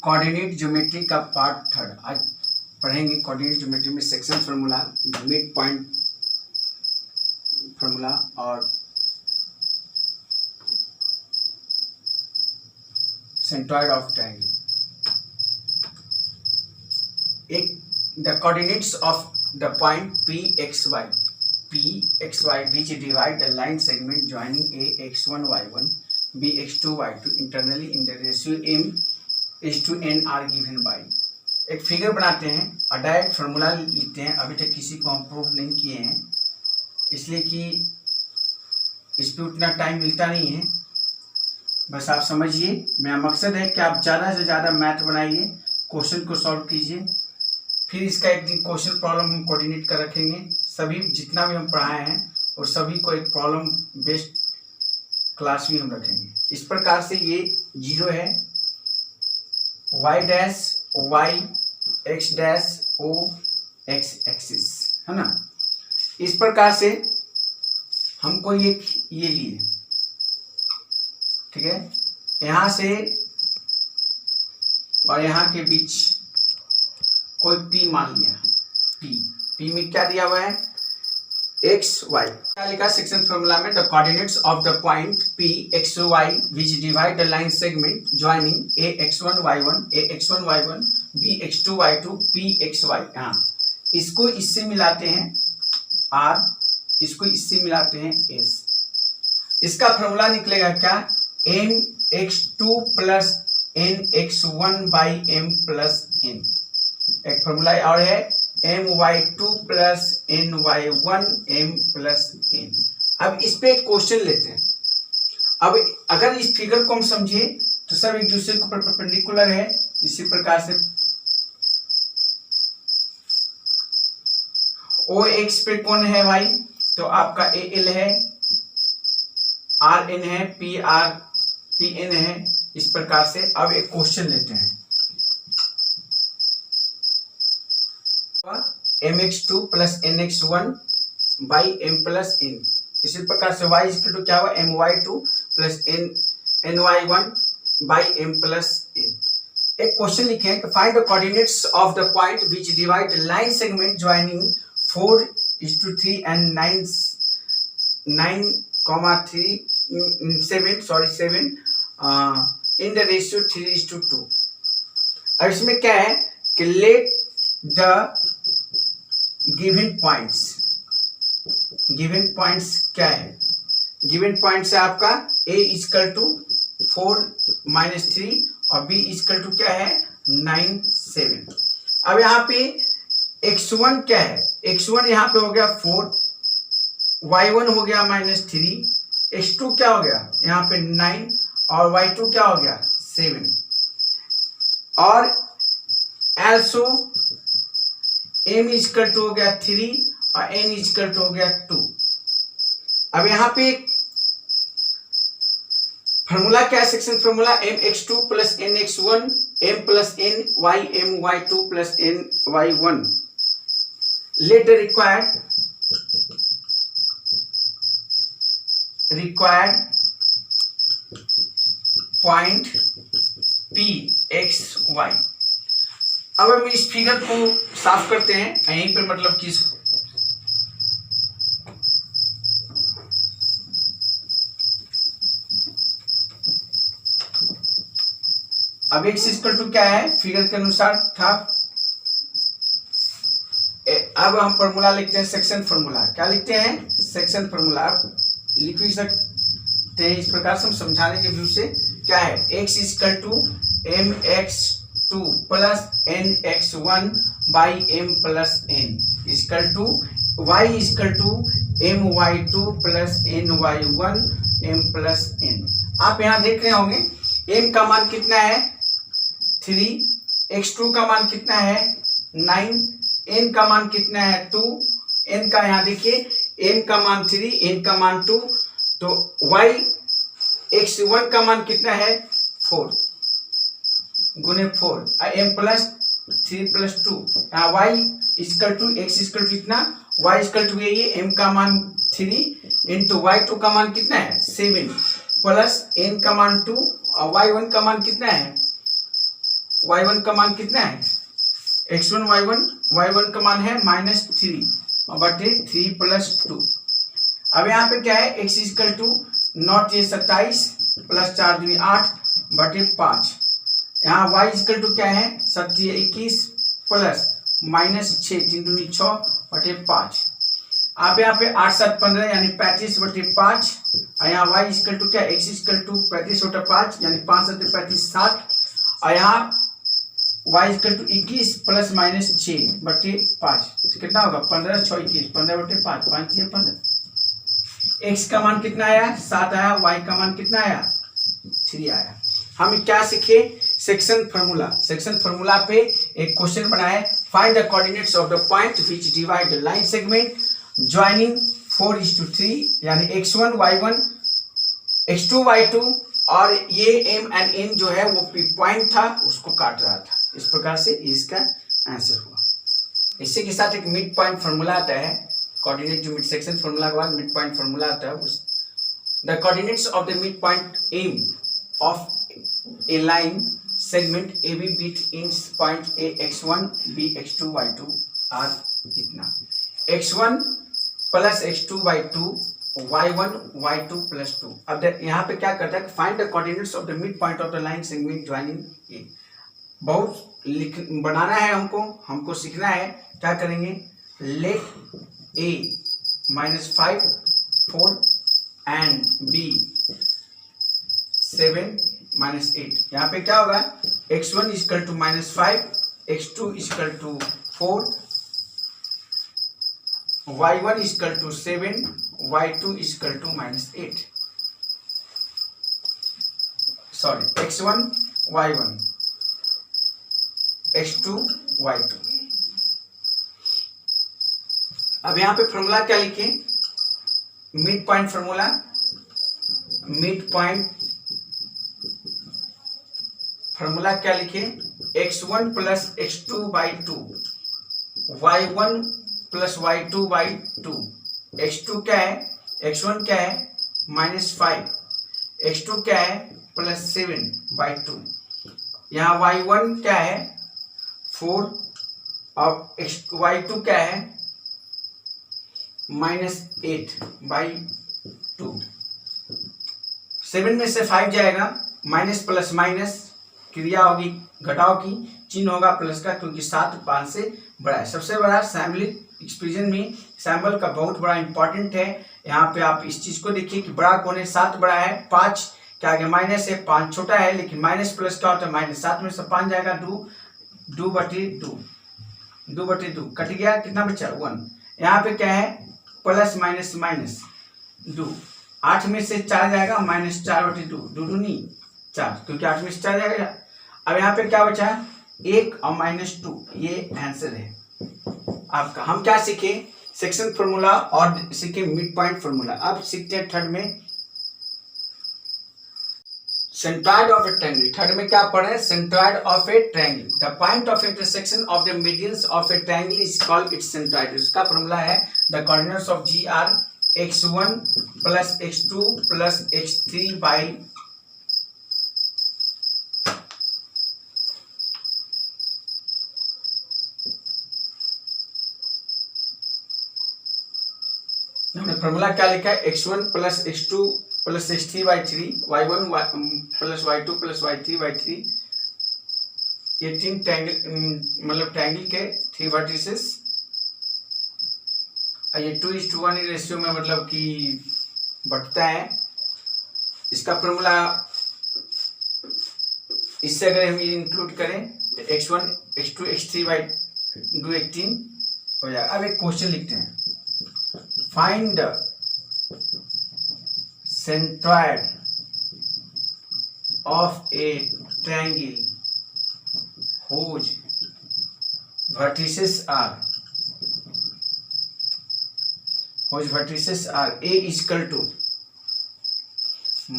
Coordinate geometry का part third आज पढ़ेंगे। कोऑर्डिनेट ज्योमेट्री में section formula, mid point formula और सेंट्रॉइड ऑफ ट्रायंगल। एक the coordinates of the point P which divide the line segment joining ax1 y1 bx2 y2 internally in the ratio m:n are given by। एक figure बनाते हैं और direct formula लिखते हैं। अभी तक किसी को हम प्रूफ नहीं किए हैं, इसलिए कि इस पर उतना टाइम मिलता नहीं है। बस आप समझिए, मेरा मकसद है कि आप ज़्यादा से ज़्यादा मैथ बनाइए, क्वेश्चन को सॉल्व कीजिए। फिर इसका एक दिन क्वेश्चन प्रॉब्लम हम कोऑर्डिनेट कर रखेंगे। सभी जितना भी हम पढ़ाए हैं और सभी को एक प्रॉब्लम बेस्ड क्लास भी हम रखेंगे। इस प्रकार से ये 0 है, y dash y x dash o x axis है ना। इस प्रकार से हमको ये लिए, ठीक है। यहाँ से और यहाँ के बीच कोई P मान लिया। P में क्या दिया हुआ है, x y। क्या लिखा सेक्शन फॉर्मूला में, the coordinates of the point P x y which divide the line segment joining ax1 y1 ax1 y1 bx2 y2 pxy। हाँ, इसको इससे मिलाते हैं r, इसको इससे मिलाते हैं s। इसका फॉर्मूला निकलेगा क्या, mx2 plus nx1 by m plus n। एक फॉर्मूला और है my2 plus ny1 m plus n। अब इस पे एक क्वेश्चन लेते हैं। अब अगर इस फिगर को हम समझे तो सब एक दूसरे के ऊपर परपेंडिकुलर है। इसी प्रकार से OX पे कौन है भाई, तो आपका AL है, RN है, PN है। इस प्रकार से अब एक क्वेश्चन लेते हैं, mx2 plus nx1 by m plus n। इसी प्रकार से y इक्वल टू क्या हुआ, my2 plus ny1 by m plus n। एक क्वेश्चन लिखे हैं, find the coordinates of the point which divide line segment joining 4:3 and 7 in the ratio 3:2। अब इसमें क्या है कि लेट द गिवन पॉइंट्स क्या है, गिवन पॉइंट्स है आपका a इक्वल टू 4-3 और b इक्वल टू क्या है 9-7। अब यहाँ पे x1 क्या है, x1 यहाँ पे हो गया 4, y1 हो गया -3, x2 क्या हो गया यहाँ पे 9 और y2 क्या हो गया 7। और also m इक्वल टू हो गया 3 और n इक्वल टू हो गया 2। अब यहाँ पे फॉर्मूला क्या है, section formula mx2 plus nx1 m plus n y m y2 plus n y1। Let the required point p x y। अब हम इस फिगर को साफ करते हैं यहीं पर, मतलब कि अब x इक्वल टू क्या है फिगर के अनुसार था। अब हम फॉर्मूला लिखते हैं, सेक्शन फॉर्मूला। क्या लिखते हैं, सेक्शन फॉर्मूला। लिख भी सकते हैं इस प्रकार से, हम समझाने के व्यू से। क्या है, x equal to mx2 plus nx1 by m plus n equal to y equal to my2 plus ny1 m plus n। आप यहाँ देख रहे होंगे m का मान कितना है 3, x2 का मान कितना है 9, n का मान कितना है 2, n का यहाँ देखिए m का मान 3, n का मान 2, तो y x1 का मान कितना है 4 गुने 4 m प्लस 3 प्लस 2। यहाँ y equal to x equal to कितना, y इक्वल टू ये m का मान 3 इंटू y2 का मान कितना है 7 प्लस n का मान 2 और y1 का मान कितना है y1 का मान कितना है, x1 y1 का मान है -3 बटे 3 + 2। अब यहाँ पे क्या है, x इक्वल टू नॉट ये 27 + 4 दूनी 8 बटे 5। यहाँ y इक्वल टू क्या है, 21 प्लस -6 3 दूनी 6 बटे 5। आप यहाँ पे 8 7 15 यानी 35 बटे 5। और यहाँ y इक्वल टू क्या, x इक्वल टू 35 बटे 5 यानी 5 7 35 7। और यहाँ y इक्वल टू 21 प्लस -6 बटे 5 तो कितना होगा, 15 6 21 15 बटे 5 5 6 15। x का मान कितना आया, 7 आया। y का मान कितना आया, 3 आया। हम क्या सीखे, सेक्शन फार्मूला। सेक्शन फार्मूला पे एक क्वेश्चन बनाए, find the coordinates of the point which divide the line segment joining 4:3 यानी x1 y1 x2 y2 और ये m एंड n जो है वो पॉइंट था उसको काट रहा था। इस प्रकार से इसका आंसर हुआ। इसी के साथ एक मिड पॉइंट फार्मूला आता है, कोऑर्डिनेट जो मिड सेक्शन फार्मूला के बाद मिड पॉइंट फार्मूला आता है। उस the coordinates of the mid point M of a line segment A B between point A x1 b x2 y2 are इतना x1 plus x2 y2 y1 y2 plus 2। अब यहाँ पे क्या करता है, find the coordinates of the mid point of the line segment joining A. बहुत बनाना है हमको सीखना है। क्या करेंगे, लेट a -5 4 एंड b 7 -8। यहाँ पे क्या होगा, x1 equal to -5 x2 equal to 4 y1 equal to 7 y2 equal to -8। Sorry, x1 y1 x2 y2। अब यहाँ पे फॉर्मूला क्या लिखे, mid point formula. Mid point formula क्या लिखे, x1 plus x2 by 2 y1 plus y2 by 2। x2 क्या है, x1 क्या है -5, x2 क्या है +7 बाई 2। यहाँ y1 क्या है 4 और y2 क्या है -8 बाई 2। 7 में से 5 जाएगा, माइनस प्लस माइनस क्रिया होगी घटाव की, चिन्ह होगा प्लस का, क्योंकि 7 5 से बड़ा है। सबसे बड़ा सैम्बलिक एक्सप्रेशन में सैम्बल का बहुत बड़ा इंपॉर्टेंट है। यहाँ पे आप इस चीज को देखिए कि बड़ा कौन है, 7 बड़ा है, 5 के आगे माइनस है, 5 छोटा है, लेकिन माइनस प्लस क्या होता है माइनस। 7 में से 5 जाएगा 2 बटे 2 कट गया, कितना बचा 1। यहाँ पे क्या है प्लस माइनस माइनस 2। 8 में से 4 जाएगा -4 बटे 2, 2 दूनी 4, क्योंकि 8 में से 4 जाएगा। अब यहाँ पे क्या बचा 1 और -2, ये आंसर है आपका। हम क्या सीखे, सेक्शन फॉर्मूला और सीखे मिड पॉइंट फॉर्मूला। अब सीखते हैं थर्ड में centroid of a triangle. Third में क्या पढ़े, centroid of a triangle. The point of intersection of the medians of a triangle is called its centroid. उसका फॉर्मूला है the coordinates of G are x1 plus x2 plus x3 by हमने formula क्या लिखा है, x1 plus x2 plus x3 by 3, y1 plus y2 plus y3 by 3। ये 3 triangle मतलब triangle के 3 vertices, ये 2:1 रेशियो में मतलब कि बढ़ता है। इसका फॉर्मूला इससे अगर हम इंक्लूड करें तो x1 x2 x3 बाई 2 18 हो जाएगा। अब एक क्वेश्चन लिखते हैं, find the centroid of a triangle whose vertices are a is equal to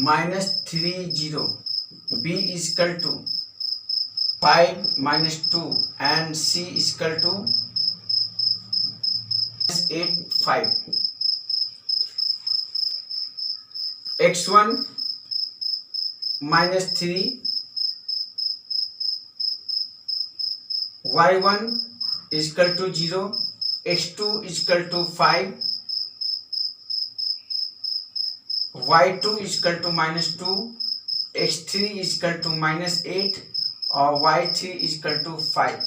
-3 b is equal to 5 -2 and c is equal to 8 5। x1 -3 y1 equal to 0, x2 equal to 5, y2 equal to -2, x3 equal to -8 और y3 equal to 5।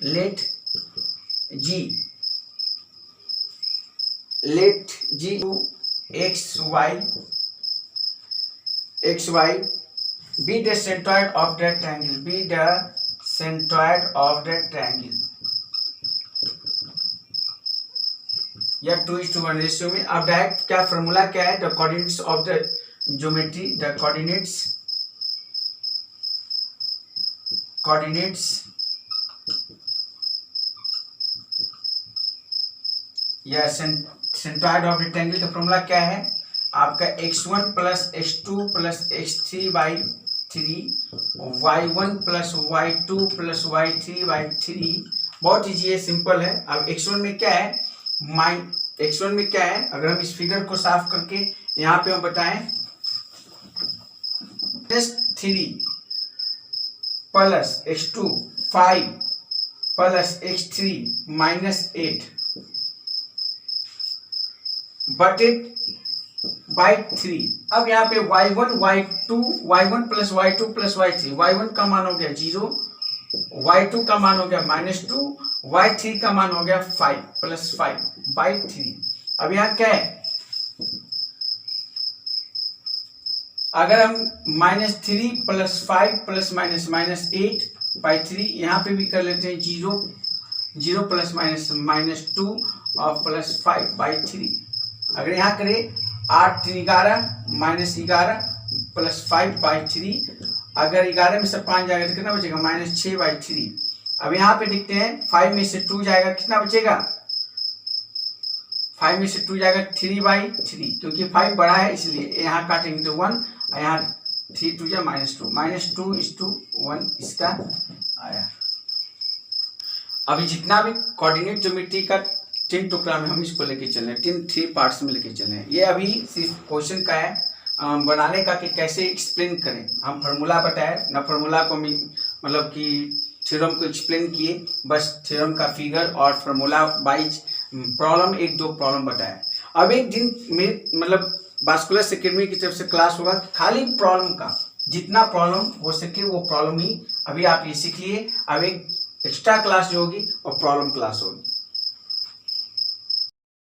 Let g to xy be the centroid of the triangle, be the centroid of the triangle। या 2:1 ratio में। अब direct क्या formula क्या है, the coordinates of the geometry, the coordinates या centroid of the triangle का formula क्या है आपका, x1 plus x2 plus x3/3, y1 plus y2 plus y3/3। बहुत इजी है, सिंपल है। अब x1 में क्या है, अगर हम इस फिगर को साफ करके यहाँ पे हम बताएं, -3 प्लस x2 5 प्लस x3 -8 बटे बाई 3। अब यहाँ पे y1 plus y2 plus y3, y1 का मान हो गया 0, y2 का मान हो गया -2, y3 का मान हो गया 5 प्लस 5/3। अब यहाँ क्या है, अगर हम -3 प्लस 5 प्लस -8/3, यहाँ पे भी कर लेते हैं 0 प्लस -2 और प्लस 5/3। अगर यहाँ करें 8 3 11 प्लस 5/3, अगर 11 में से 5 जाएगा तो कितना बचेगा, -6/3। अब यहाँ पे देखते हैं 5 में से 2 जाएगा, कितना बचेगा, 5 में से 2 जाएगा 3/3, क्योंकि 5 बड़ा है इसलिए यहाँ काटेंगे तो 1, यहाँ 3 2 जा -2 इसका आया। अभी जितना भी कोऑर्डिनेट ज्योमेट्री का 3 टुकड़ा में हम इसको लेके चल रहे हैं, 3 पार्ट्स में लेके चल रहे हैं। ये अभी सिर्फ क्वेश्चन का है बनाने का कि कैसे एक्सप्लेन करें। हम फार्मूला बताए ना, फार्मूला को मतलब कि थ्योरम को एक्सप्लेन किए, बस थ्योरम का फिगर और फार्मूला वाइज प्रॉब्लम 1-2 प्रॉब्लम बताया। अब एक दिन में मतलब बास्कुलर एकेडमी की तरफ से क्लास होगा, खाली प्रॉब्लम का जितना प्रॉब्लम हो सके वो प्रॉब्लम ही अभी आप ये सीख लिए। अब एक एक्स्ट्रा क्लास जो होगी और प्रॉब्लम क्लास होगी।